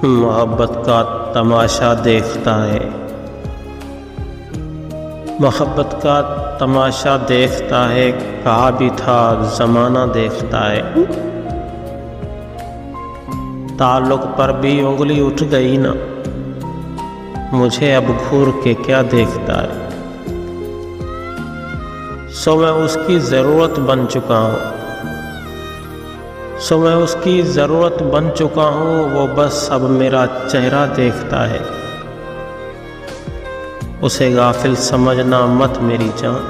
मोहब्बत का तमाशा देखता है, मोहब्बत का तमाशा देखता है। कहा भी था ज़माना देखता है। ताल्लुक पर भी उंगली उठ गई ना, मुझे अब घूर के क्या देखता है। सो मैं उसकी ज़रूरत बन चुका हूँ, सो मैं उसकी ज़रूरत बन चुका हूँ। वो बस अब मेरा चेहरा देखता है। उसे गाफिल समझना मत मेरी जान,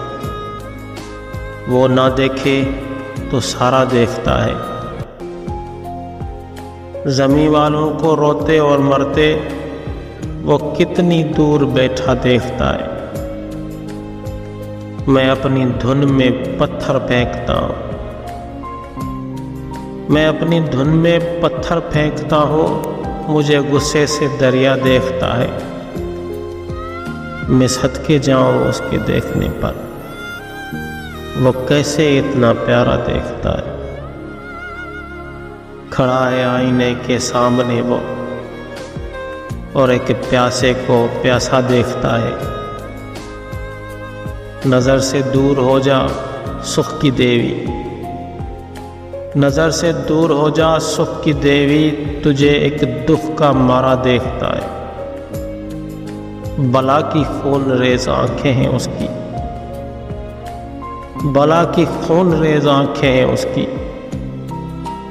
वो ना देखे तो सारा देखता है। ज़मीं वालों को रोते और मरते वो कितनी दूर बैठा देखता है। मैं अपनी धुन में पत्थर फेंकता हूँ, मैं अपनी धुन में पत्थर फेंकता हूँ। मुझे गुस्से से दरिया देखता है। मैं सदके जाऊँ उसके देखने पर, वो कैसे इतना प्यारा देखता है। खड़ा है आईने के सामने वो, और एक प्यासे को प्यासा देखता है। नज़र से दूर हो जा सुख की देवी, नज़र से दूर हो जा सुख की देवी। तुझे एक दुख का मारा देखता है। बला की खून रेज आंखें हैं उसकी, बला की खून रेज आंखें हैं उसकी।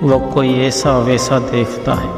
वो कोई ऐसा वैसा देखता है।